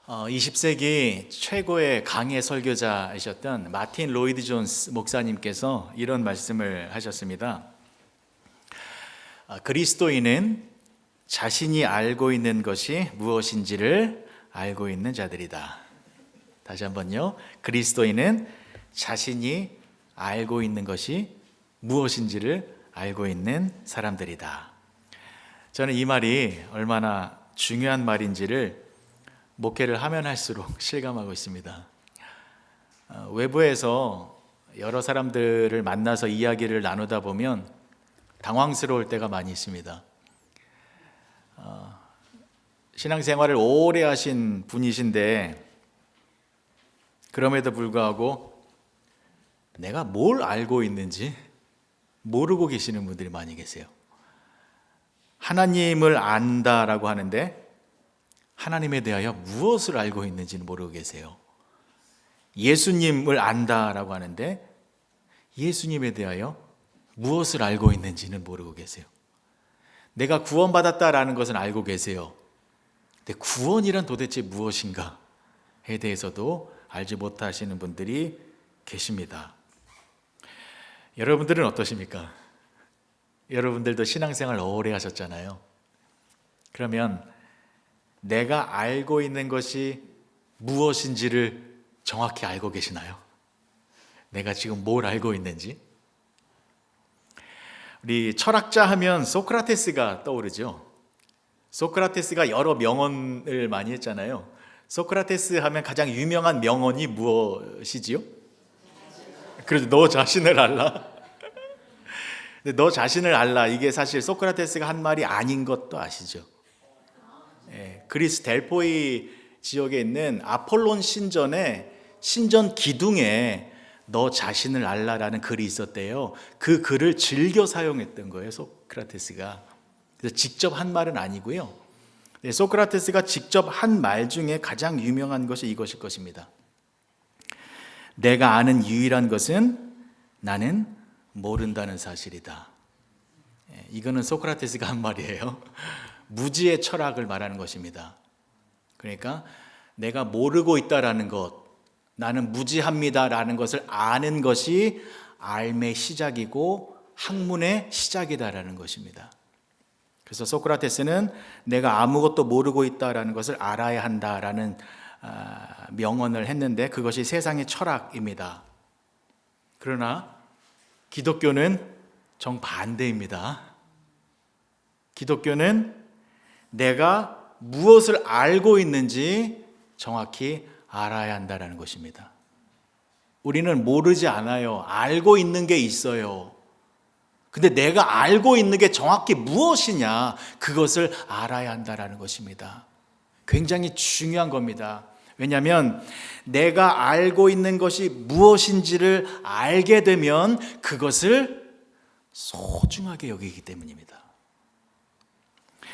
20세기 최고의 강해 설교자이셨던 마틴 로이드 존스 목사님께서 이런 말씀을 하셨습니다. 그리스도인은 자신이 알고 있는 것이 무엇인지를 알고 있는 자들이다. 다시 한번요. 그리스도인은 자신이 알고 있는 것이 무엇인지를 알고 있는 사람들이다. 저는 이 말이 얼마나 중요한 말인지를 목회를 하면 할수록 실감하고 있습니다. 외부에서 여러 사람들을 만나서 이야기를 나누다 보면 당황스러울 때가 많이 있습니다. 신앙생활을 오래 하신 분이신데 그럼에도 불구하고 내가 뭘 알고 있는지 모르고 계시는 분들이 많이 계세요. 하나님을 안다라고 하는데 하나님에 대하여 무엇을 알고 있는지는 모르고 계세요. 예수님을 안다라고 하는데 예수님에 대하여 무엇을 알고 있는지는 모르고 계세요. 내가 구원받았다라는 것은 알고 계세요. 근데 구원이란 도대체 무엇인가에 대해서도 알지 못하시는 분들이 계십니다. 여러분들은 어떠십니까? 여러분들도 신앙생활 오래 하셨잖아요. 그러면 내가 알고 있는 것이 무엇인지를 정확히 알고 계시나요? 내가 지금 뭘 알고 있는지? 우리 철학자 하면 소크라테스가 떠오르죠. 소크라테스가 여러 명언을 많이 했잖아요. 소크라테스 하면 가장 유명한 명언이 무엇이지요? 그래도 너 자신을 알라. 근데 너 자신을 알라, 이게 사실 소크라테스가 한 말이 아닌 것도 아시죠? 그리스 델포이 지역에 있는 아폴론 신전의 신전 기둥에 너 자신을 알라라는 글이 있었대요. 그 글을 즐겨 사용했던 거예요, 소크라테스가. 그래서 직접 한 말은 아니고요. 소크라테스가 직접 한 말 중에 가장 유명한 것이 이것일 것입니다. 내가 아는 유일한 것은 나는 모른다는 사실이다. 이거는 소크라테스가 한 말이에요. 무지의 철학을 말하는 것입니다. 그러니까 내가 모르고 있다라는 것, 나는 무지합니다라는 것을 아는 것이 삶의 시작이고 학문의 시작이다라는 것입니다. 그래서 소크라테스는 내가 아무것도 모르고 있다라는 것을 알아야 한다라는 명언을 했는데 그것이 세상의 철학입니다. 그러나 기독교는 정반대입니다. 기독교는 내가 무엇을 알고 있는지 정확히 알아야 한다는 것입니다. 우리는 모르지 않아요. 알고 있는 게 있어요. 근데 내가 알고 있는 게 정확히 무엇이냐, 그것을 알아야 한다는 것입니다. 굉장히 중요한 겁니다. 왜냐하면 내가 알고 있는 것이 무엇인지를 알게 되면 그것을 소중하게 여기기 때문입니다.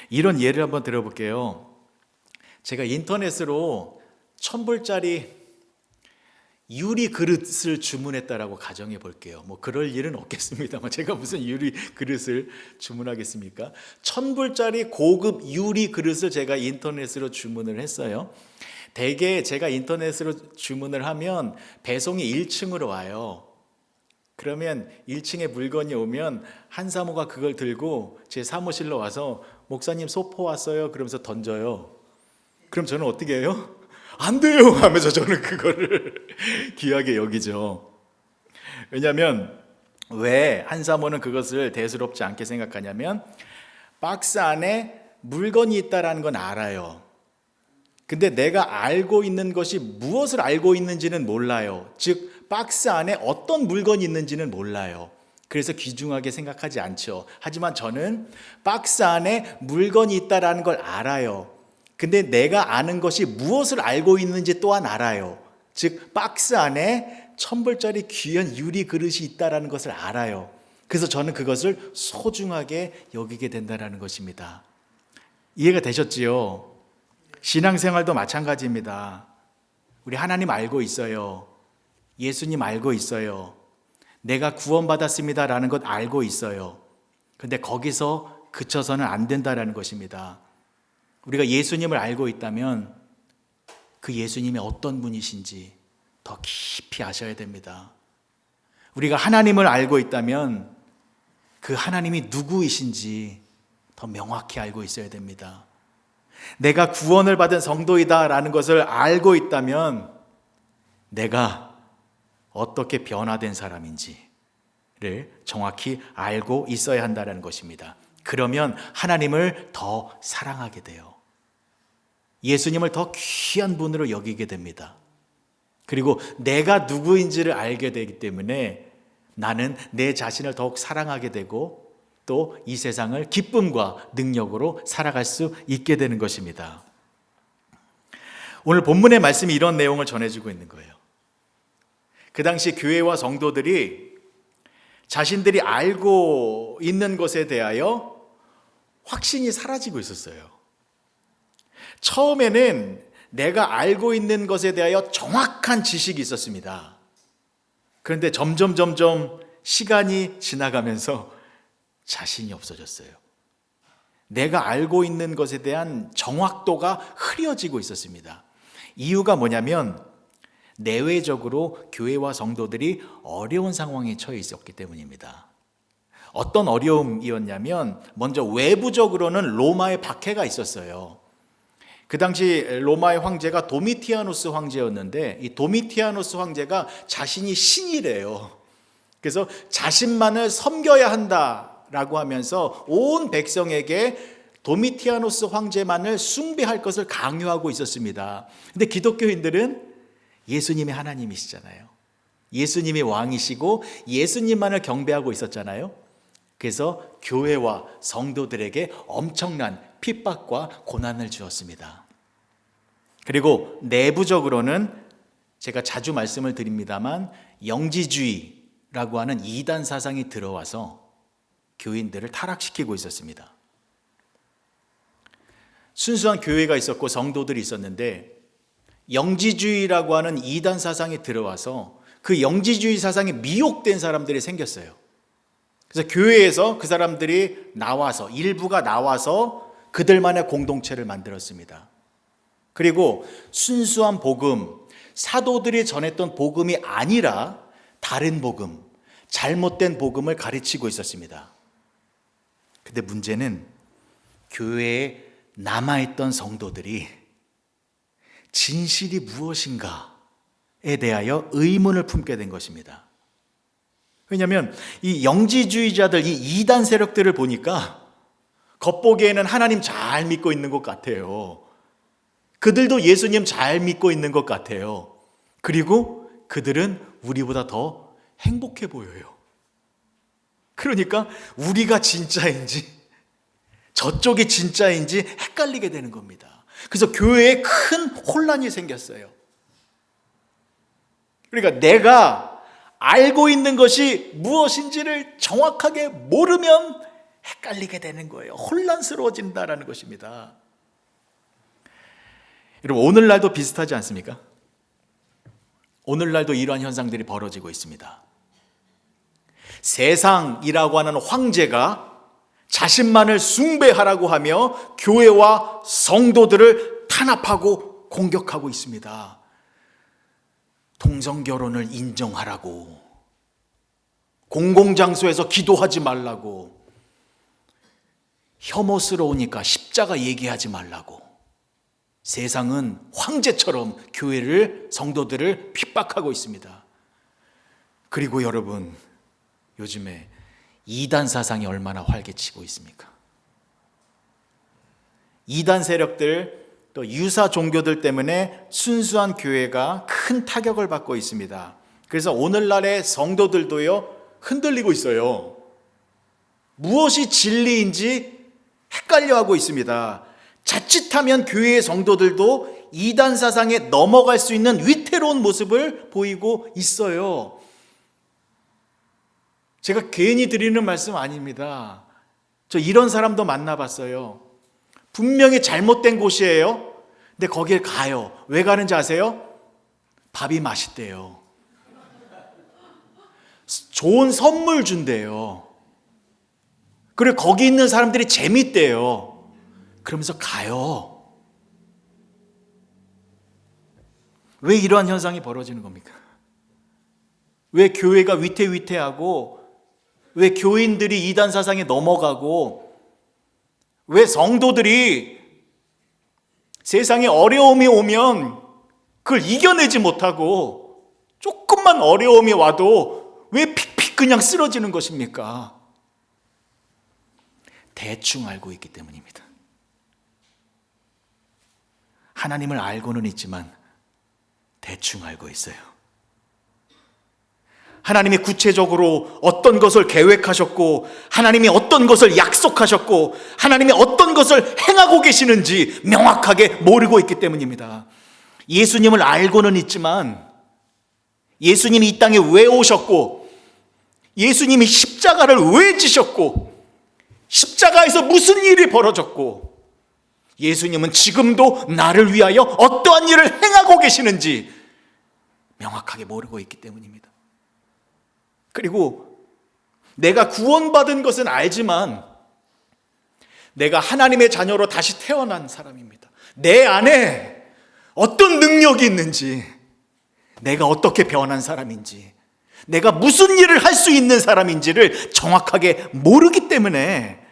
이런 예를 한번 들어볼게요. 제가 인터넷으로 1,000불짜리 유리 그릇을 주문했다라고 가정해 볼게요. 뭐 그럴 일은 없겠습니다만 제가 무슨 유리 그릇을 주문하겠습니까? 1,000불짜리 고급 유리 그릇을 제가 인터넷으로 주문을 했어요. 대개 제가 인터넷으로 주문을 하면 배송이 1층으로 와요. 그러면 1층에 물건이 오면 한 사모가 그걸 들고 제 사무실로 와서 목사님 소포 왔어요 그러면서 던져요. 그럼 저는 어떻게 해요? 안 돼요 하면서 저는 그거를 귀하게 여기죠. 왜냐하면 왜 한 사모는 그것을 대수롭지 않게 생각하냐면 박스 안에 물건이 있다는 건 알아요. 근데 내가 알고 있는 것이 무엇을 알고 있는지는 몰라요. 즉 박스 안에 어떤 물건이 있는지는 몰라요. 그래서 귀중하게 생각하지 않죠. 하지만 저는 박스 안에 물건이 있다는 걸 알아요. 근데 내가 아는 것이 무엇을 알고 있는지 또한 알아요. 즉 박스 안에 1,000불짜리 귀한 유리 그릇이 있다는 것을 알아요. 그래서 저는 그것을 소중하게 여기게 된다는 것입니다. 이해가 되셨지요? 신앙생활도 마찬가지입니다. 우리 하나님 알고 있어요. 예수님 알고 있어요. 내가 구원받았습니다라는 것 알고 있어요. 그런데 거기서 그쳐서는 안 된다는 것입니다. 우리가 예수님을 알고 있다면 그 예수님이 어떤 분이신지 더 깊이 아셔야 됩니다. 우리가 하나님을 알고 있다면 그 하나님이 누구이신지 더 명확히 알고 있어야 됩니다. 내가 구원을 받은 성도이다라는 것을 알고 있다면 내가 어떻게 변화된 사람인지를 정확히 알고 있어야 한다는 것입니다. 그러면 하나님을 더 사랑하게 돼요. 예수님을 더 귀한 분으로 여기게 됩니다. 그리고 내가 누구인지를 알게 되기 때문에 나는 내 자신을 더욱 사랑하게 되고 또 이 세상을 기쁨과 능력으로 살아갈 수 있게 되는 것입니다. 오늘 본문의 말씀이 이런 내용을 전해주고 있는 거예요. 그 당시 교회와 성도들이 자신들이 알고 있는 것에 대하여 확신이 사라지고 있었어요. 처음에는 내가 알고 있는 것에 대하여 정확한 지식이 있었습니다. 그런데 점점 시간이 지나가면서 자신이 없어졌어요. 내가 알고 있는 것에 대한 정확도가 흐려지고 있었습니다. 이유가 뭐냐면 내외적으로 교회와 성도들이 어려운 상황에 처해 있었기 때문입니다. 어떤 어려움이었냐면 먼저 외부적으로는 로마의 박해가 있었어요. 그 당시 로마의 황제가 도미티아누스 황제였는데 이 도미티아누스 황제가 자신이 신이래요. 그래서 자신만을 섬겨야 한다라고 하면서 온 백성에게 도미티아누스 황제만을 숭배할 것을 강요하고 있었습니다. 근데 기독교인들은 예수님이 하나님이시잖아요. 예수님이 왕이시고 예수님만을 경배하고 있었잖아요. 그래서 교회와 성도들에게 엄청난 핍박과 고난을 주었습니다. 그리고 내부적으로는 제가 자주 말씀을 드립니다만 영지주의라고 하는 이단 사상이 들어와서 교인들을 타락시키고 있었습니다. 순수한 교회가 있었고 성도들이 있었는데 영지주의라고 하는 이단 사상이 들어와서 그 영지주의 사상에 미혹된 사람들이 생겼어요. 그래서 교회에서 그 사람들이 나와서 일부가 나와서 그들만의 공동체를 만들었습니다. 그리고 순수한 복음, 사도들이 전했던 복음이 아니라 다른 복음, 잘못된 복음을 가르치고 있었습니다. 근데 문제는 교회에 남아있던 성도들이 진실이 무엇인가에 대하여 의문을 품게 된 것입니다. 왜냐하면 이 영지주의자들, 이 이단 세력들을 보니까 겉보기에는 하나님 잘 믿고 있는 것 같아요. 그들도 예수님 잘 믿고 있는 것 같아요. 그리고 그들은 우리보다 더 행복해 보여요. 그러니까 우리가 진짜인지 저쪽이 진짜인지 헷갈리게 되는 겁니다. 그래서 교회에 큰 혼란이 생겼어요. 그러니까 내가 알고 있는 것이 무엇인지를 정확하게 모르면 헷갈리게 되는 거예요. 혼란스러워진다라는 것입니다. 여러분, 오늘날도 비슷하지 않습니까? 오늘날도 이러한 현상들이 벌어지고 있습니다. 세상이라고 하는 황제가 자신만을 숭배하라고 하며 교회와 성도들을 탄압하고 공격하고 있습니다. 동성결혼을 인정하라고, 공공장소에서 기도하지 말라고, 혐오스러우니까 십자가 얘기하지 말라고, 세상은 황제처럼 교회를, 성도들을 핍박하고 있습니다. 그리고 여러분, 요즘에 이단 사상이 얼마나 활개치고 있습니까? 이단 세력들, 또 유사 종교들 때문에 순수한 교회가 큰 타격을 받고 있습니다. 그래서 오늘날의 성도들도요, 흔들리고 있어요. 무엇이 진리인지 헷갈려하고 있습니다. 자칫하면 교회의 성도들도 이단 사상에 넘어갈 수 있는 위태로운 모습을 보이고 있어요. 제가 괜히 드리는 말씀 아닙니다. 저 이런 사람도 만나봤어요. 분명히 잘못된 곳이에요. 근데 거길 가요. 왜 가는지 아세요? 밥이 맛있대요. 좋은 선물 준대요. 그리고 거기 있는 사람들이 재밌대요. 그러면서 가요. 왜 이러한 현상이 벌어지는 겁니까? 왜 교회가 위태위태하고, 왜 교인들이 이단 사상에 넘어가고, 왜 성도들이 세상에 어려움이 오면 그걸 이겨내지 못하고 조금만 어려움이 와도 왜 픽픽 그냥 쓰러지는 것입니까? 대충 알고 있기 때문입니다. 하나님을 알고는 있지만 대충 알고 있어요. 하나님이 구체적으로 어떤 것을 계획하셨고, 하나님이 어떤 것을 약속하셨고, 하나님이 어떤 것을 행하고 계시는지 명확하게 모르고 있기 때문입니다. 예수님을 알고는 있지만, 예수님이 이 땅에 왜 오셨고, 예수님이 십자가를 왜 지셨고, 십자가에서 무슨 일이 벌어졌고, 예수님은 지금도 나를 위하여 어떠한 일을 행하고 계시는지 명확하게 모르고 있기 때문입니다. 그리고 내가 구원받은 것은 알지만 내가 하나님의 자녀로 다시 태어난 사람입니다. 내 안에 어떤 능력이 있는지, 내가 어떻게 변한 사람인지, 내가 무슨 일을 할 수 있는 사람인지를 정확하게 모르기 때문에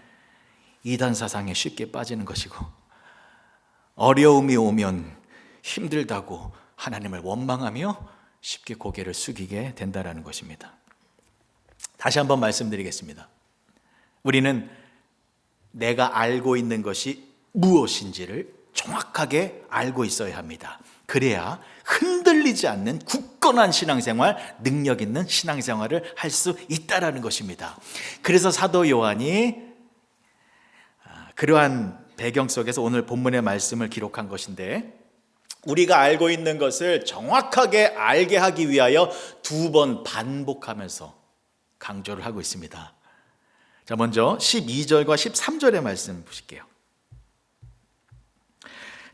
이단 사상에 쉽게 빠지는 것이고, 어려움이 오면 힘들다고 하나님을 원망하며 쉽게 고개를 숙이게 된다는 것입니다. 다시 한번 말씀드리겠습니다. 우리는 내가 알고 있는 것이 무엇인지를 정확하게 알고 있어야 합니다. 그래야 흔들리지 않는 굳건한 신앙생활, 능력 있는 신앙생활을 할 수 있다는 것입니다. 그래서 사도 요한이 그러한 배경 속에서 오늘 본문의 말씀을 기록한 것인데, 우리가 알고 있는 것을 정확하게 알게 하기 위하여 2번 반복하면서 강조를 하고 있습니다. 자, 먼저 12절과 13절의 말씀 보실게요.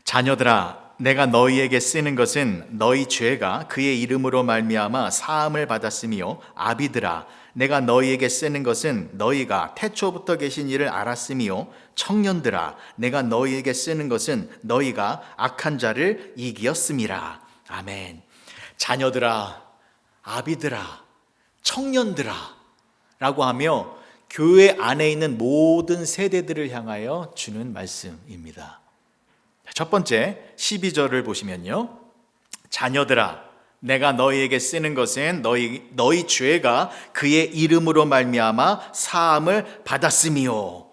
자녀들아, 내가 너희에게 쓰는 것은 너희 죄가 그의 이름으로 말미암아 사함을 받았으며, 아비들아, 내가 너희에게 쓰는 것은 너희가 태초부터 계신 이를 알았으며, 청년들아, 내가 너희에게 쓰는 것은 너희가 악한 자를 이기었음이라. 아멘. 자녀들아, 아비들아, 청년들아 라고 하며 교회 안에 있는 모든 세대들을 향하여 주는 말씀입니다. 첫 번째 12절을 보시면요, 자녀들아, 내가 너희에게 쓰는 것은 너희 죄가 그의 이름으로 말미암아 사함을 받았으며.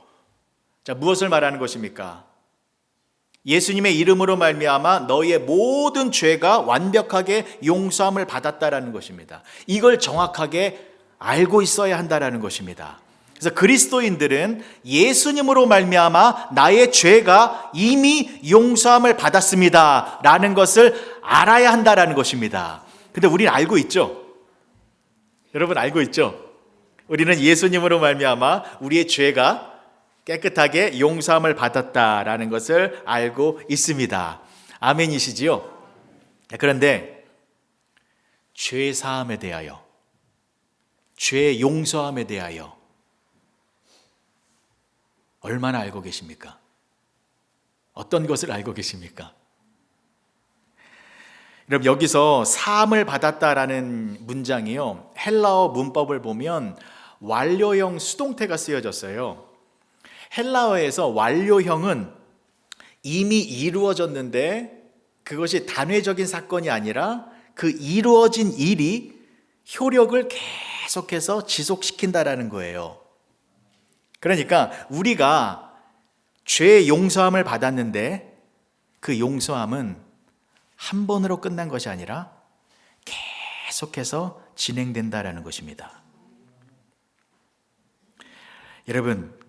자, 무엇을 말하는 것입니까? 예수님의 이름으로 말미암아 너희의 모든 죄가 완벽하게 용서함을 받았다라는 것입니다. 이걸 정확하게 알고 있어야 한다라는 것입니다. 그래서 그리스도인들은 예수님으로 말미암아 나의 죄가 이미 용서함을 받았습니다 라는 것을 알아야 한다라는 것입니다. 근데 우리는 알고 있죠? 여러분 알고 있죠? 우리는 예수님으로 말미암아 우리의 죄가 깨끗하게 용서함을 받았다라는 것을 알고 있습니다. 아멘이시지요? 그런데 죄 사함에 대하여, 죄 용서함에 대하여 얼마나 알고 계십니까? 어떤 것을 알고 계십니까? 여러분, 여기서 사함을 받았다라는 문장이요, 헬라어 문법을 보면 완료형 수동태가 쓰여졌어요. 헬라어에서 완료형은 이미 이루어졌는데 그것이 단회적인 사건이 아니라 그 이루어진 일이 효력을 계속해서 지속시킨다라는 거예요. 그러니까 우리가 죄 용서함을 받았는데 그 용서함은 한 번으로 끝난 것이 아니라 계속해서 진행된다라는 것입니다. 여러분,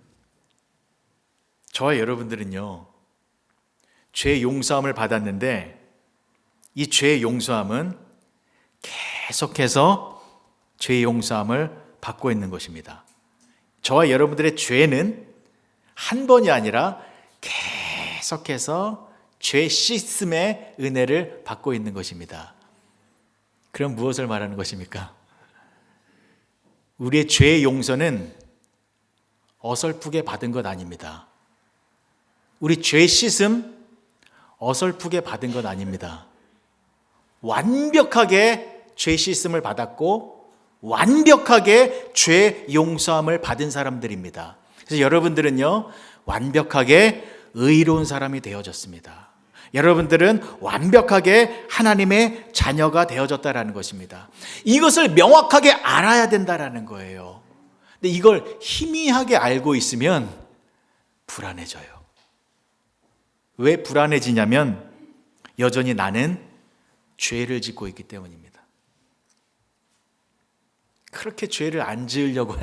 저와 여러분들은요, 죄 용서함을 받았는데 이 죄 용서함은 계속해서 죄 용서함을 받고 있는 것입니다. 저와 여러분들의 죄는 한 번이 아니라 계속해서 죄 씻음의 은혜를 받고 있는 것입니다. 그럼 무엇을 말하는 것입니까? 우리의 죄의 용서는 어설프게 받은 것 아닙니다. 우리 죄 씻음 어설프게 받은 것 아닙니다. 완벽하게 죄 씻음을 받았고 완벽하게 죄 용서함을 받은 사람들입니다. 그래서 여러분들은요, 완벽하게 의로운 사람이 되어졌습니다. 여러분들은 완벽하게 하나님의 자녀가 되어졌다라는 것입니다. 이것을 명확하게 알아야 된다라는 거예요. 근데 이걸 희미하게 알고 있으면 불안해져요. 왜 불안해지냐면 여전히 나는 죄를 짓고 있기 때문입니다. 그렇게 죄를 안 지으려고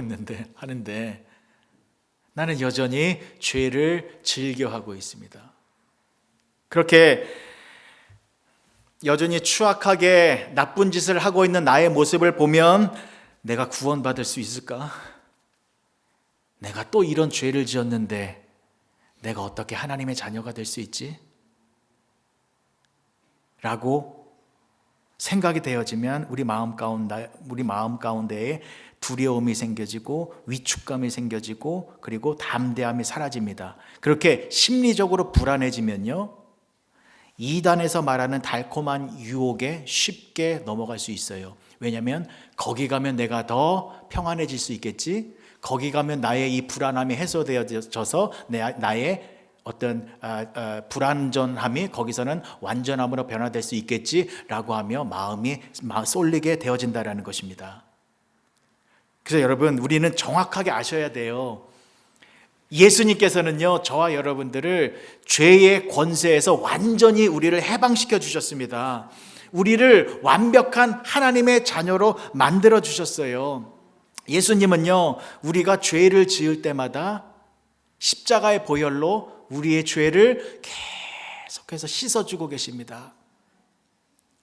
하는데 나는 여전히 죄를 즐겨하고 있습니다. 그렇게 여전히 추악하게 나쁜 짓을 하고 있는 나의 모습을 보면 내가 구원받을 수 있을까? 내가 또 이런 죄를 지었는데 내가 어떻게 하나님의 자녀가 될 수 있지? 라고 생각이 되어지면 우리 마음 가운데에 두려움이 생겨지고 위축감이 생겨지고 그리고 담대함이 사라집니다. 그렇게 심리적으로 불안해지면요, 이단에서 말하는 달콤한 유혹에 쉽게 넘어갈 수 있어요. 왜냐하면 거기 가면 내가 더 평안해질 수 있겠지, 거기 가면 나의 이 불안함이 해소되어져서 나의 어떤 불완전함이 거기서는 완전함으로 변화될 수 있겠지라고 하며 마음이 쏠리게 되어진다라는 것입니다. 그래서 여러분, 우리는 정확하게 아셔야 돼요. 예수님께서는요, 저와 여러분들을 죄의 권세에서 완전히 우리를 해방시켜 주셨습니다. 우리를 완벽한 하나님의 자녀로 만들어 주셨어요. 예수님은요, 우리가 죄를 지을 때마다 십자가의 보혈로 우리의 죄를 계속해서 씻어주고 계십니다.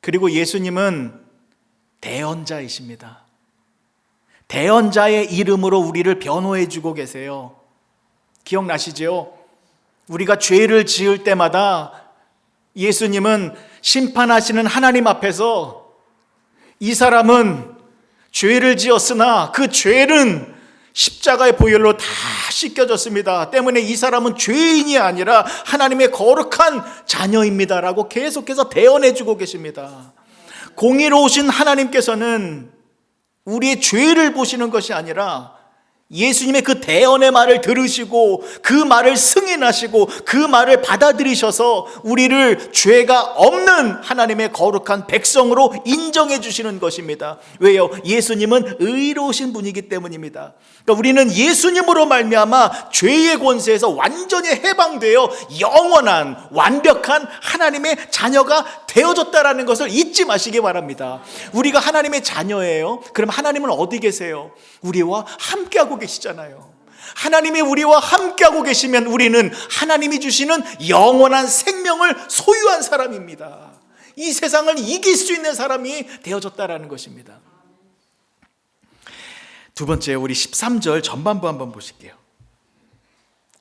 그리고 예수님은 대언자이십니다. 대언자의 이름으로 우리를 변호해 주고 계세요. 기억나시죠? 우리가 죄를 지을 때마다 예수님은 심판하시는 하나님 앞에서 이 사람은 죄를 지었으나 그 죄는 십자가의 보혈로 다 씻겨졌습니다. 때문에 이 사람은 죄인이 아니라 하나님의 거룩한 자녀입니다라고 계속해서 대언해 주고 계십니다. 공의로우신 하나님께서는 우리의 죄를 보시는 것이 아니라 예수님의 그 대언의 말을 들으시고 그 말을 승인하시고 그 말을 받아들이셔서 우리를 죄가 없는 하나님의 거룩한 백성으로 인정해 주시는 것입니다. 왜요? 예수님은 의로우신 분이기 때문입니다. 그러니까 우리는 예수님으로 말미암아 죄의 권세에서 완전히 해방되어 영원한 완벽한 하나님의 자녀가 되어졌다라는 것을 잊지 마시기 바랍니다. 우리가 하나님의 자녀예요. 그럼 하나님은 어디 계세요? 우리와 함께하고 계시잖아요. 하나님이 우리와 함께하고 계시면 우리는 하나님이 주시는 영원한 생명을 소유한 사람입니다. 이 세상을 이길 수 있는 사람이 되어졌다라는 것입니다. 두 번째, 우리 13절 전반부 한번 보실게요.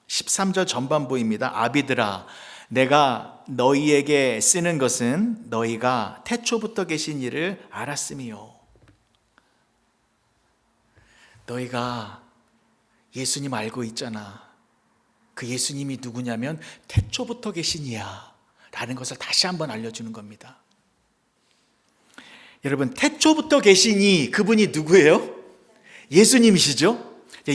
13절 전반부입니다. 아비들아, 내가 너희에게 쓰는 것은 너희가 태초부터 계신 이를 알았음이요. 너희가 예수님 알고 있잖아. 그 예수님이 누구냐면 태초부터 계신 이야 라는 것을 다시 한번 알려주는 겁니다. 여러분, 태초부터 계신 이, 그분이 누구예요? 예수님이시죠?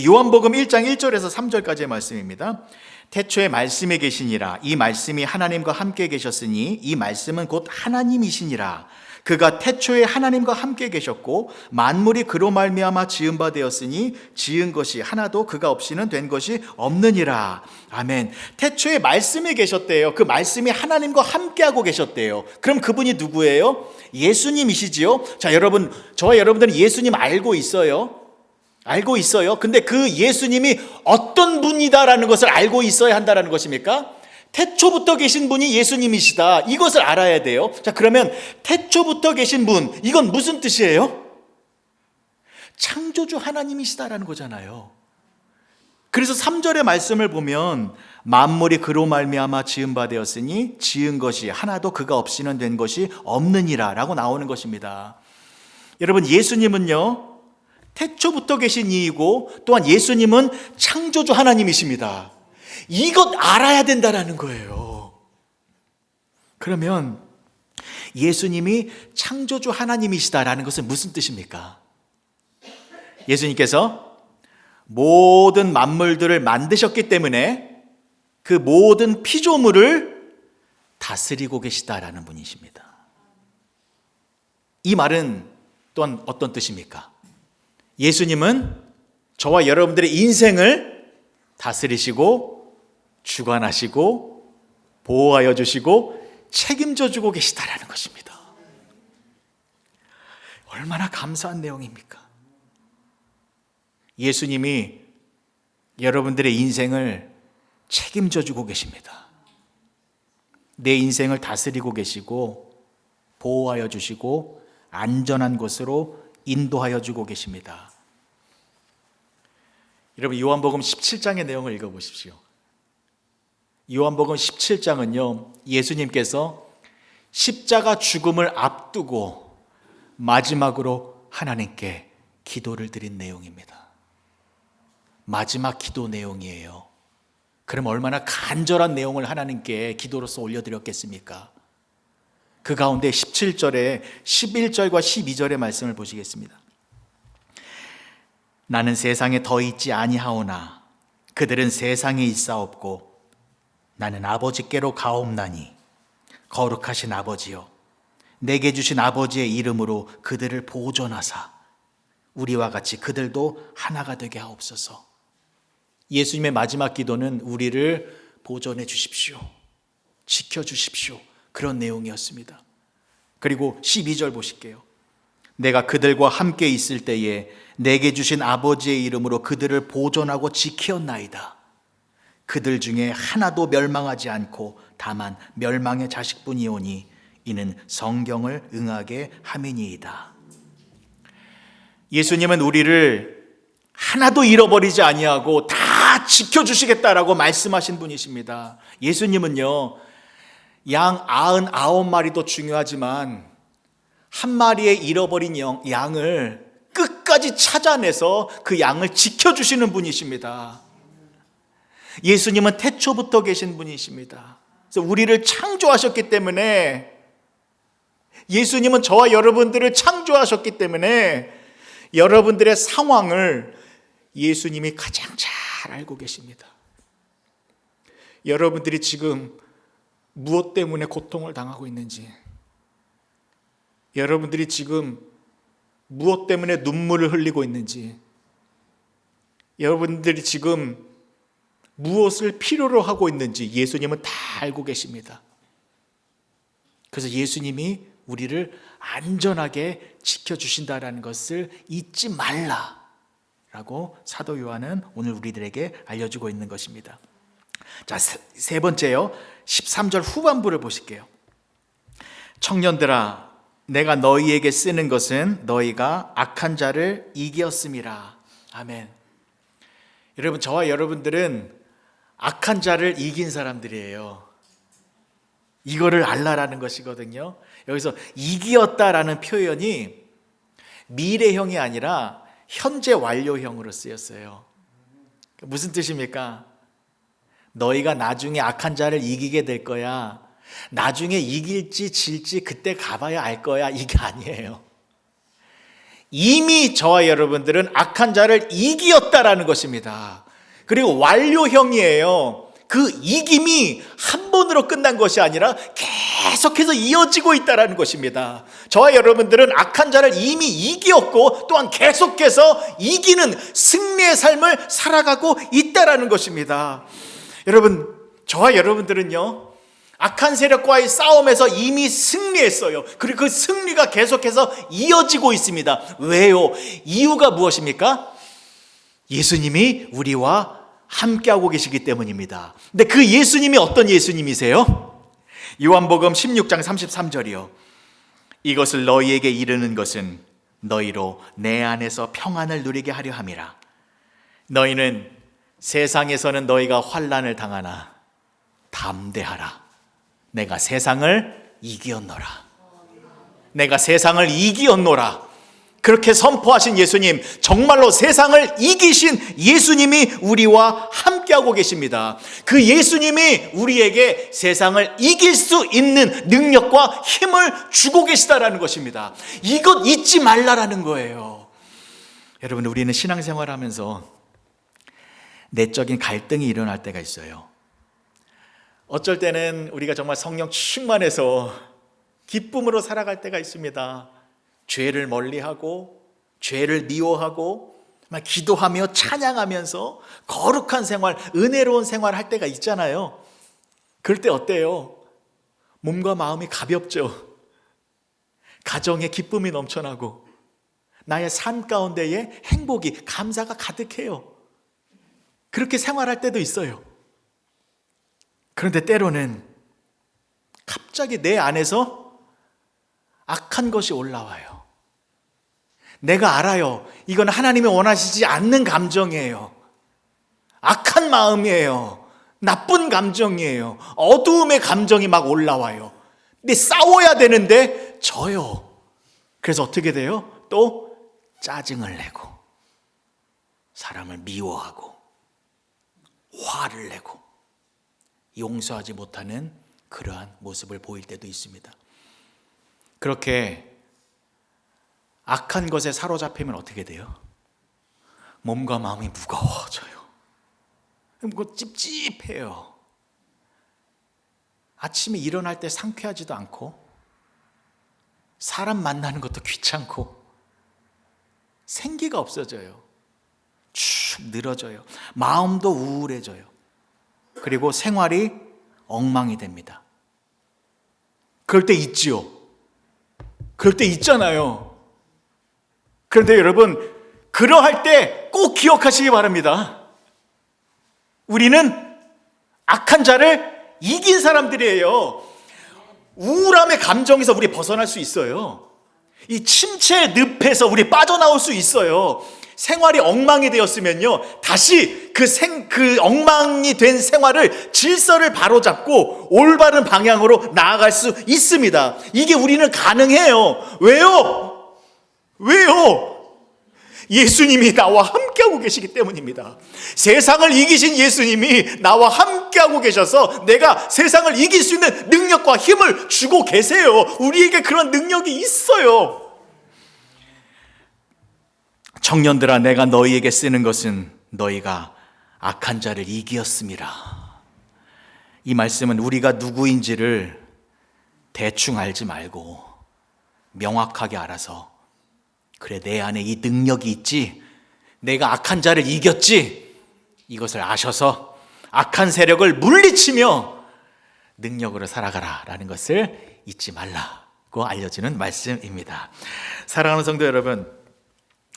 요한복음 1장 1절에서 3절까지의 말씀입니다. 태초에 말씀이 계시니라. 이 말씀이 하나님과 함께 계셨으니 이 말씀은 곧 하나님이시니라. 그가 태초에 하나님과 함께 계셨고 만물이 그로 말미암아 지은 바 되었으니 지은 것이 하나도 그가 없이는 된 것이 없느니라. 아멘. 태초에 말씀이 계셨대요. 그 말씀이 하나님과 함께하고 계셨대요. 그럼 그분이 누구예요? 예수님이시지요. 자, 여러분, 저와 여러분들은 예수님 알고 있어요. 알고 있어요. 근데 그 예수님이 어떤 분이다라는 것을 알고 있어야 한다라는 것입니까? 태초부터 계신 분이 예수님이시다. 이것을 알아야 돼요. 자, 그러면 태초부터 계신 분, 이건 무슨 뜻이에요? 창조주 하나님이시다라는 거잖아요. 그래서 3절의 말씀을 보면 만물이 그로 말미암아 지은 바 되었으니 지은 것이 하나도 그가 없이는 된 것이 없느니라 라고 나오는 것입니다. 여러분, 예수님은요 태초부터 계신 이이고 또한 예수님은 창조주 하나님이십니다. 이것 알아야 된다라는 거예요. 그러면 예수님이 창조주 하나님이시다라는 것은 무슨 뜻입니까? 예수님께서 모든 만물들을 만드셨기 때문에 그 모든 피조물을 다스리고 계시다라는 분이십니다. 이 말은 또한 어떤 뜻입니까? 예수님은 저와 여러분들의 인생을 다스리시고 주관하시고 보호하여 주시고 책임져 주고 계시다라는 것입니다. 얼마나 감사한 내용입니까? 예수님이 여러분들의 인생을 책임져 주고 계십니다. 내 인생을 다스리고 계시고 보호하여 주시고 안전한 곳으로 인도하여 주고 계십니다. 여러분, 요한복음 17장의 내용을 읽어보십시오. 요한복음 17장은요, 예수님께서 십자가 죽음을 앞두고 마지막으로 하나님께 기도를 드린 내용입니다. 마지막 기도 내용이에요. 그럼 얼마나 간절한 내용을 하나님께 기도로서 올려드렸겠습니까? 그 가운데 17절에 11절과 12절의 말씀을 보시겠습니다. 나는 세상에 더 있지 아니하오나 그들은 세상에 있사옵고 나는 아버지께로 가옵나니 거룩하신 아버지여 내게 주신 아버지의 이름으로 그들을 보존하사 우리와 같이 그들도 하나가 되게 하옵소서. 예수님의 마지막 기도는 우리를 보존해 주십시오, 지켜주십시오, 그런 내용이었습니다. 그리고 12절 보실게요. 내가 그들과 함께 있을 때에 내게 주신 아버지의 이름으로 그들을 보존하고 지켰나이다. 그들 중에 하나도 멸망하지 않고 다만 멸망의 자식뿐이오니 이는 성경을 응하게 함이니이다. 예수님은 우리를 하나도 잃어버리지 아니하고 다 지켜주시겠다라고 말씀하신 분이십니다. 예수님은요, 양 99마리도 중요하지만 한 마리의 잃어버린 양을 끝까지 찾아내서 그 양을 지켜주시는 분이십니다. 예수님은 태초부터 계신 분이십니다. 그래서 우리를 창조하셨기 때문에, 예수님은 저와 여러분들을 창조하셨기 때문에 여러분들의 상황을 예수님이 가장 잘 알고 계십니다. 여러분들이 지금 무엇 때문에 고통을 당하고 있는지, 여러분들이 지금 무엇 때문에 눈물을 흘리고 있는지, 여러분들이 지금 무엇을 필요로 하고 있는지 예수님은 다 알고 계십니다. 그래서 예수님이 우리를 안전하게 지켜주신다는 것을 잊지 말라라고 사도 요한은 오늘 우리들에게 알려주고 있는 것입니다. 자, 세 번째요, 13절 후반부를 보실게요. 청년들아, 내가 너희에게 쓰는 것은 너희가 악한 자를 이겼음이라. 아멘. 여러분, 저와 여러분들은 악한 자를 이긴 사람들이에요. 이거를 알라라는 것이거든요. 여기서 이기었다라는 표현이 미래형이 아니라 현재 완료형으로 쓰였어요. 무슨 뜻입니까? 너희가 나중에 악한 자를 이기게 될 거야, 나중에 이길지 질지 그때 가봐야 알 거야, 이게 아니에요. 이미 저와 여러분들은 악한 자를 이기었다라는 것입니다. 그리고 완료형이에요. 그 이김이 한 번으로 끝난 것이 아니라 계속해서 이어지고 있다는 것입니다. 저와 여러분들은 악한 자를 이미 이기었고 또한 계속해서 이기는 승리의 삶을 살아가고 있다는 것입니다. 여러분, 저와 여러분들은요, 악한 세력과의 싸움에서 이미 승리했어요. 그리고 그 승리가 계속해서 이어지고 있습니다. 왜요? 이유가 무엇입니까? 예수님이 우리와 함께하고 계시기 때문입니다. 근데 그 예수님이 어떤 예수님이세요? 요한복음 16장 33절이요. 이것을 너희에게 이르는 것은 너희로 내 안에서 평안을 누리게 하려 함이라. 너희는 세상에서는 너희가 환난을 당하나 담대하라. 내가 세상을 이기었노라. 내가 세상을 이기었노라. 그렇게 선포하신 예수님, 정말로 세상을 이기신 예수님이 우리와 함께하고 계십니다. 그 예수님이 우리에게 세상을 이길 수 있는 능력과 힘을 주고 계시다라는 것입니다. 이것 잊지 말라라는 거예요. 여러분, 우리는 신앙생활 하면서 내적인 갈등이 일어날 때가 있어요. 어쩔 때는 우리가 정말 성령 충만해서 기쁨으로 살아갈 때가 있습니다. 죄를 멀리하고 죄를 미워하고 기도하며 찬양하면서 거룩한 생활, 은혜로운 생활 할 때가 있잖아요. 그럴 때 어때요? 몸과 마음이 가볍죠. 가정에 기쁨이 넘쳐나고 나의 삶 가운데에 행복이, 감사가 가득해요. 그렇게 생활할 때도 있어요. 그런데 때로는 갑자기 내 안에서 악한 것이 올라와요. 내가 알아요. 이건 하나님이 원하시지 않는 감정이에요. 악한 마음이에요. 나쁜 감정이에요. 어두움의 감정이 막 올라와요. 근데 싸워야 되는데 져요. 그래서 어떻게 돼요? 또 짜증을 내고 사람을 미워하고 화를 내고 용서하지 못하는 그러한 모습을 보일 때도 있습니다. 그렇게 악한 것에 사로잡히면 어떻게 돼요? 몸과 마음이 무거워져요. 뭔가 찝찝해요. 아침에 일어날 때 상쾌하지도 않고 사람 만나는 것도 귀찮고 생기가 없어져요. 축 늘어져요. 마음도 우울해져요. 그리고 생활이 엉망이 됩니다. 그럴 때 있지요. 그럴 때 있잖아요. 그런데 여러분, 그러할 때 꼭 기억하시기 바랍니다. 우리는 악한 자를 이긴 사람들이에요. 우울함의 감정에서 우리 벗어날 수 있어요. 이 침체의 늪에서 우리 빠져나올 수 있어요. 생활이 엉망이 되었으면요, 다시 그 엉망이 된 생활을 질서를 바로잡고 올바른 방향으로 나아갈 수 있습니다. 이게 우리는 가능해요. 왜요? 예수님이 나와 함께하고 계시기 때문입니다. 세상을 이기신 예수님이 나와 함께하고 계셔서 내가 세상을 이길 수 있는 능력과 힘을 주고 계세요. 우리에게 그런 능력이 있어요. 청년들아, 내가 너희에게 쓰는 것은 너희가 악한 자를 이기었음이라. 이 말씀은 우리가 누구인지를 대충 알지 말고 명확하게 알아서, 그래, 내 안에 이 능력이 있지, 내가 악한 자를 이겼지, 이것을 아셔서 악한 세력을 물리치며 능력으로 살아가라 라는 것을 잊지 말라고 알려주는 말씀입니다. 사랑하는 성도 여러분,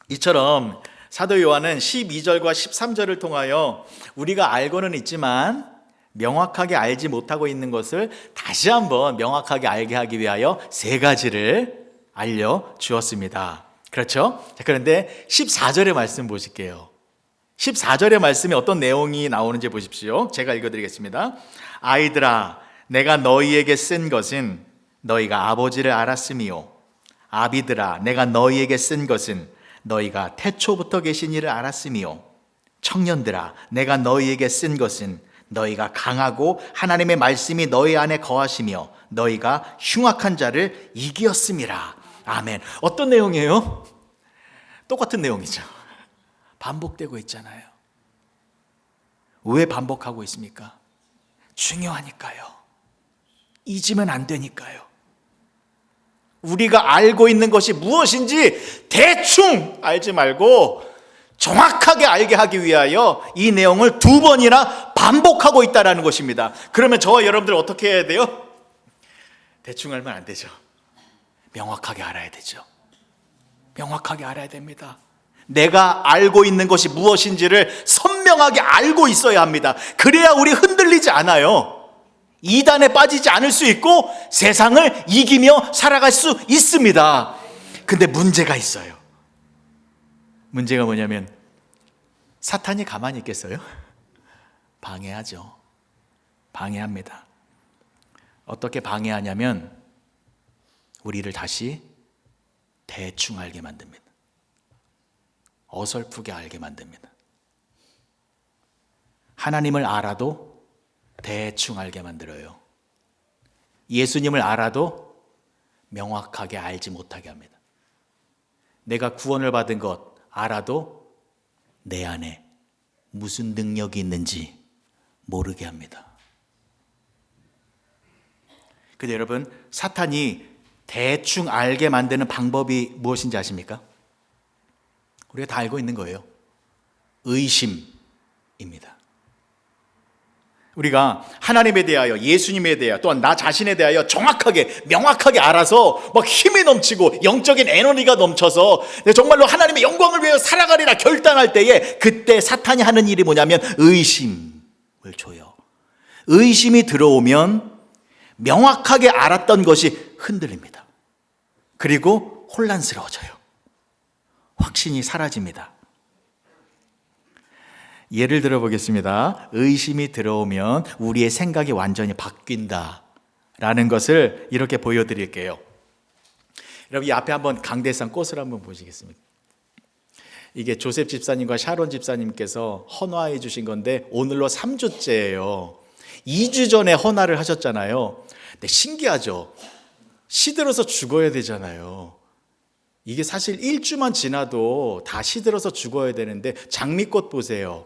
이처럼 사도 요한은 12절과 13절을 통하여 우리가 알고는 있지만 명확하게 알지 못하고 있는 것을 다시 한번 명확하게 알게 하기 위하여 세 가지를 알려주었습니다. 그렇죠? 자, 그런데 14절의 말씀 보실게요. 14절의 말씀에 어떤 내용이 나오는지 보십시오. 제가 읽어드리겠습니다. 아이들아, 내가 너희에게 쓴 것은 너희가 아버지를 알았음이요, 아비들아, 내가 너희에게 쓴 것은 너희가 태초부터 계신 이를 알았음이요, 청년들아, 내가 너희에게 쓴 것은 너희가 강하고 하나님의 말씀이 너희 안에 거하시며 너희가 흉악한 자를 이기었음이라. 아멘. 어떤 내용이에요? 똑같은 내용이죠. 반복되고 있잖아요. 왜 반복하고 있습니까? 중요하니까요. 잊으면 안 되니까요. 우리가 알고 있는 것이 무엇인지 대충 알지 말고 정확하게 알게 하기 위하여 이 내용을 2번이나 반복하고 있다는 것입니다. 그러면 저와 여러분들 어떻게 해야 돼요? 대충 알면 안 되죠. 명확하게 알아야 되죠. 명확하게 알아야 됩니다. 내가 알고 있는 것이 무엇인지를 선명하게 알고 있어야 합니다. 그래야 우리 흔들리지 않아요. 이단에 빠지지 않을 수 있고 세상을 이기며 살아갈 수 있습니다. 근데 문제가 있어요. 문제가 뭐냐면 사탄이 가만히 있겠어요? 방해하죠. 방해합니다. 어떻게 방해하냐면 우리를 다시 대충 알게 만듭니다. 어설프게 알게 만듭니다. 하나님을 알아도 대충 알게 만들어요. 예수님을 알아도 명확하게 알지 못하게 합니다. 내가 구원을 받은 것 알아도 내 안에 무슨 능력이 있는지 모르게 합니다. 근데 여러분, 사탄이 대충 알게 만드는 방법이 무엇인지 아십니까? 우리가 다 알고 있는 거예요. 의심입니다. 우리가 하나님에 대하여, 예수님에 대하여, 또한 나 자신에 대하여 정확하게, 명확하게 알아서 막 힘이 넘치고 영적인 에너지가 넘쳐서 정말로 하나님의 영광을 위해 살아가리라 결단할 때에, 그때 사탄이 하는 일이 뭐냐면 의심을 줘요. 의심이 들어오면 명확하게 알았던 것이 흔들립니다. 그리고 혼란스러워져요. 확신이 사라집니다. 예를 들어 보겠습니다. 의심이 들어오면 우리의 생각이 완전히 바뀐다라는 것을 이렇게 보여드릴게요. 여러분, 이 앞에 한번 강대상 꽃을 한번 보시겠습니까? 이게 조셉 집사님과 샤론 집사님께서 헌화해 주신 건데 오늘로 3주째예요. 2주 전에 헌화를 하셨잖아요. 근데 신기하죠? 시들어서 죽어야 되잖아요. 이게 사실 1주만 지나도 다 시들어서 죽어야 되는데 장미꽃 보세요.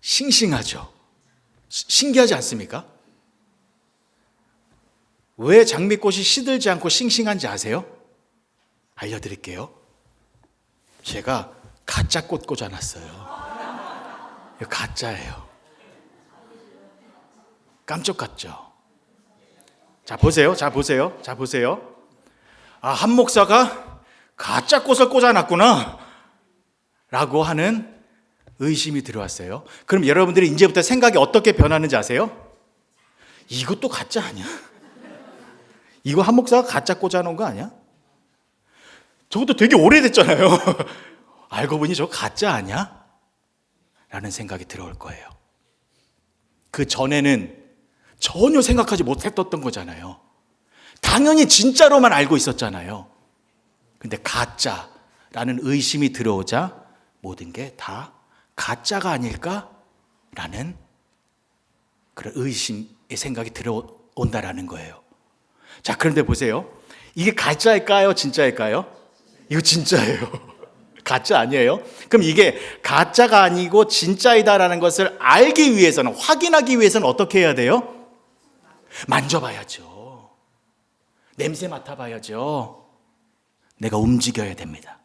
싱싱하죠? 신기하지 않습니까? 왜 장미꽃이 시들지 않고 싱싱한지 아세요? 알려드릴게요. 제가 가짜 꽃 꽂아놨어요. 이거 가짜예요. 깜짝 같죠? 자, 보세요. 아, 한 목사가 가짜 꽃을 꽂아놨구나 라고 하는 의심이 들어왔어요. 그럼 여러분들이 이제부터 생각이 어떻게 변하는지 아세요? 이것도 가짜 아니야? 이거 한 목사가 가짜 꽂아놓은 거 아니야? 저것도 되게 오래됐잖아요. 알고 보니 저거 가짜 아니야? 라는 생각이 들어올 거예요. 그 전에는 전혀 생각하지 못했던 거잖아요. 당연히 진짜로만 알고 있었잖아요. 근데 가짜라는 의심이 들어오자 모든 게 다 가짜가 아닐까라는 그런 의심의 생각이 들어온다라는 거예요. 자, 그런데 보세요. 이게 가짜일까요? 진짜일까요? 이거 진짜예요. 가짜 아니에요? 그럼 이게 가짜가 아니고 진짜이다라는 것을 알기 위해서는, 확인하기 위해서는 어떻게 해야 돼요? 만져봐야죠. 냄새 맡아봐야죠. 내가 움직여야 됩니다.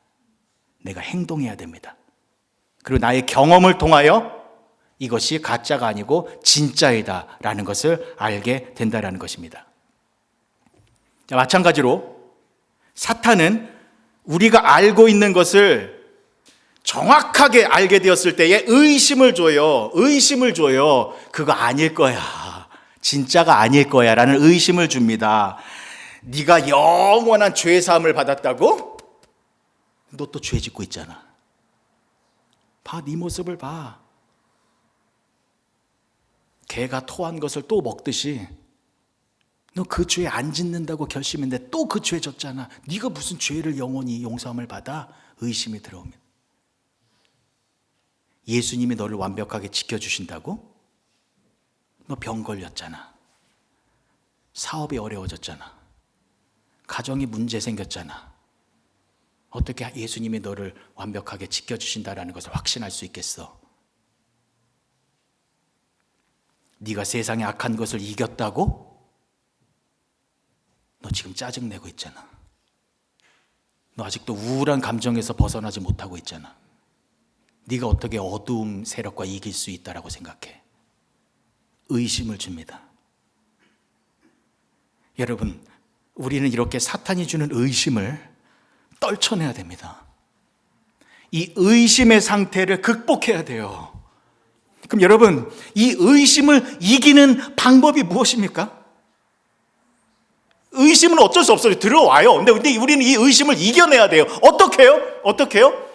내가 행동해야 됩니다. 그리고 나의 경험을 통하여 이것이 가짜가 아니고 진짜이다라는 것을 알게 된다라는 것입니다. 자, 마찬가지로 사탄은 우리가 알고 있는 것을 정확하게 알게 되었을 때에 의심을 줘요. 그거 아닐 거야. 진짜가 아닐 거야 라는 의심을 줍니다. 네가 영원한 죄 사함을 받았다고? 너 또 죄 짓고 있잖아. 봐, 네 모습을 봐. 개가 토한 것을 또 먹듯이 너 그 죄 안 짓는다고 결심했는데 또 그 죄 졌잖아. 네가 무슨 죄를 영원히 용서함을 받아? 의심이 들어오면. 예수님이 너를 완벽하게 지켜주신다고? 너 병 걸렸잖아. 사업이 어려워졌잖아. 가정이 문제 생겼잖아. 어떻게 예수님이 너를 완벽하게 지켜주신다라는 것을 확신할 수 있겠어? 네가 세상의 악한 것을 이겼다고? 너 지금 짜증내고 있잖아. 너 아직도 우울한 감정에서 벗어나지 못하고 있잖아. 네가 어떻게 어두움 세력과 이길 수 있다라고 생각해? 의심을 줍니다. 여러분, 우리는 이렇게 사탄이 주는 의심을 떨쳐내야 됩니다. 이 의심의 상태를 극복해야 돼요. 그럼 여러분, 이 의심을 이기는 방법이 무엇입니까? 의심은 어쩔 수 없어요. 들어와요. 근데 우리는 이 의심을 이겨내야 돼요. 어떻게 해요?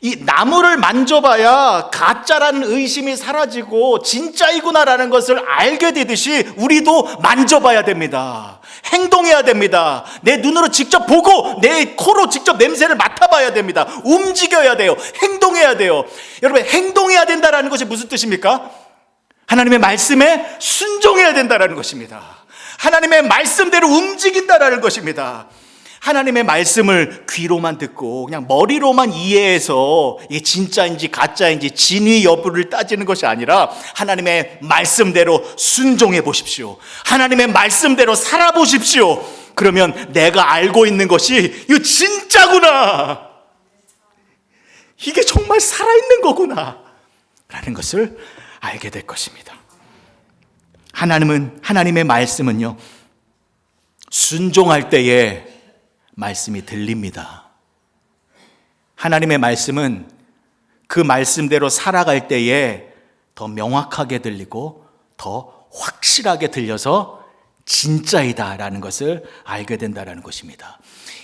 이 나무를 만져봐야 가짜라는 의심이 사라지고 진짜이구나라는 것을 알게 되듯이 우리도 만져봐야 됩니다. 행동해야 됩니다. 내 눈으로 직접 보고 내 코로 직접 냄새를 맡아봐야 됩니다. 움직여야 돼요. 행동해야 돼요. 여러분, 행동해야 된다는 것이 무슨 뜻입니까? 하나님의 말씀에 순종해야 된다는 것입니다. 하나님의 말씀대로 움직인다는 것입니다. 하나님의 말씀을 귀로만 듣고 그냥 머리로만 이해해서 이게 진짜인지 가짜인지 진위 여부를 따지는 것이 아니라 하나님의 말씀대로 순종해 보십시오. 하나님의 말씀대로 살아보십시오. 그러면 내가 알고 있는 것이 이거 진짜구나, 이게 정말 살아있는 거구나 라는 것을 알게 될 것입니다. 하나님의 말씀은요, 순종할 때에 말씀이 들립니다. 하나님의 말씀은 그 말씀대로 살아갈 때에 더 명확하게 들리고 더 확실하게 들려서 진짜이다라는 것을 알게 된다는 것입니다.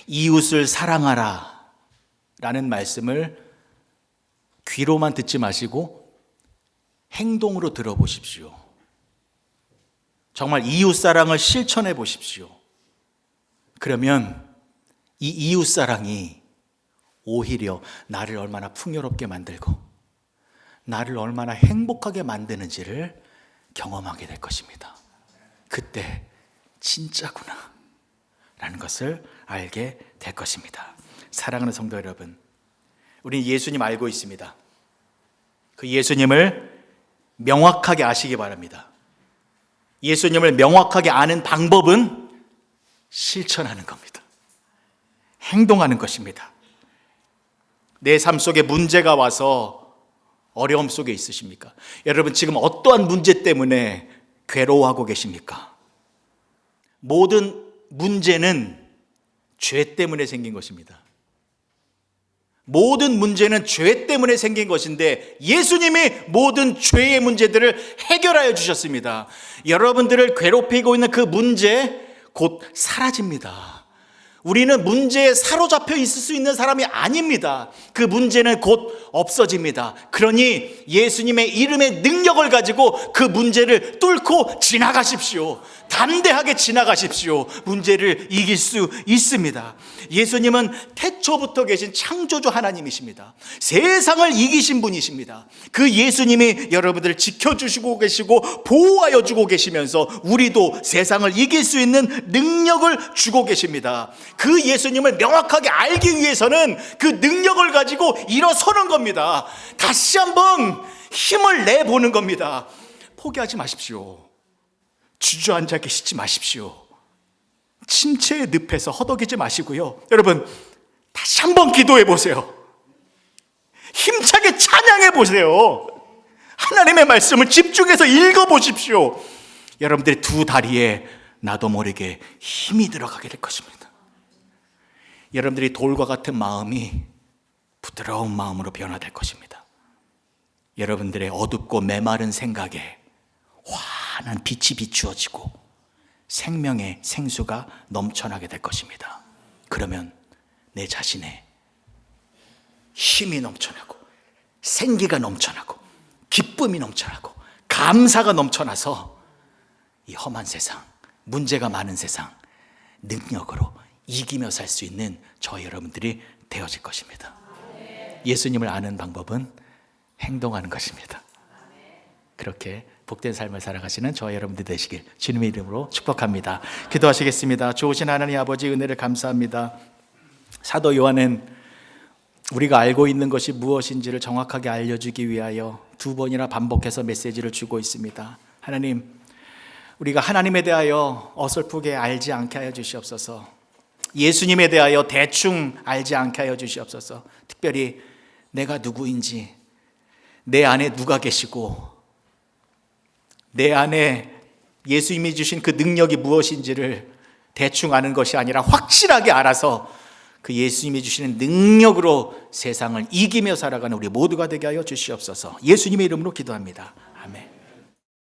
이웃을 사랑하라 라는 말씀을 귀로만 듣지 마시고 행동으로 들어보십시오. 정말 이웃 사랑을 실천해 보십시오. 그러면 이 이웃 사랑이 오히려 나를 얼마나 풍요롭게 만들고 나를 얼마나 행복하게 만드는지를 경험하게 될 것입니다. 그때 진짜구나 라는 것을 알게 될 것입니다. 사랑하는 성도 여러분, 우리는 예수님 알고 있습니다. 그 예수님을 명확하게 아시기 바랍니다. 예수님을 명확하게 아는 방법은 실천하는 겁니다. 행동하는 것입니다. 내 삶 속에 문제가 와서 어려움 속에 있으십니까? 여러분, 지금 어떠한 문제 때문에 괴로워하고 계십니까? 모든 문제는 죄 때문에 생긴 것입니다. 모든 문제는 죄 때문에 생긴 것인데 예수님이 모든 죄의 문제들을 해결하여 주셨습니다. 여러분들을 괴롭히고 있는 그 문제 곧 사라집니다. 우리는 문제에 사로잡혀 있을 수 있는 사람이 아닙니다. 그 문제는 곧 없어집니다. 그러니 예수님의 이름의 능력을 가지고 그 문제를 뚫고 지나가십시오. 담대하게 지나가십시오. 문제를 이길 수 있습니다. 예수님은 태초부터 계신 창조주 하나님이십니다. 세상을 이기신 분이십니다. 그 예수님이 여러분들을 지켜주시고 계시고 보호하여 주고 계시면서 우리도 세상을 이길 수 있는 능력을 주고 계십니다. 그 예수님을 명확하게 알기 위해서는 그 능력을 가지고 일어서는 겁니다. 다시 한번 힘을 내보는 겁니다. 포기하지 마십시오. 주저앉아 계시지 마십시오. 침체의 늪에서 허덕이지 마시고요. 여러분, 다시 한번 기도해 보세요. 힘차게 찬양해 보세요. 하나님의 말씀을 집중해서 읽어 보십시오. 여러분들의 두 다리에 나도 모르게 힘이 들어가게 될 것입니다. 여러분들이 돌과 같은 마음이 부드러운 마음으로 변화될 것입니다. 여러분들의 어둡고 메마른 생각에 환한 빛이 비추어지고 생명의 생수가 넘쳐나게 될 것입니다. 그러면 내 자신의 힘이 넘쳐나고 생기가 넘쳐나고 기쁨이 넘쳐나고 감사가 넘쳐나서 이 험한 세상, 문제가 많은 세상 능력으로 이기며 살 수 있는 저 여러분들이 되어질 것입니다. 예수님을 아는 방법은 행동하는 것입니다. 그렇게 복된 삶을 살아가시는 저와 여러분들 되시길 주님의 이름으로 축복합니다. 기도하시겠습니다. 좋으신 하나님 아버지, 은혜를 감사합니다. 사도 요한은 우리가 알고 있는 것이 무엇인지를 정확하게 알려주기 위하여 두 번이나 반복해서 메시지를 주고 있습니다. 하나님, 우리가 하나님에 대하여 어설프게 알지 않게 하여 주시옵소서. 예수님에 대하여 대충 알지 않게 하여 주시옵소서. 특별히 내가 누구인지, 내 안에 누가 계시고 내 안에 예수님이 주신 그 능력이 무엇인지를 대충 아는 것이 아니라 확실하게 알아서 그 예수님이 주시는 능력으로 세상을 이기며 살아가는 우리 모두가 되게 하여 주시옵소서. 예수님의 이름으로 기도합니다.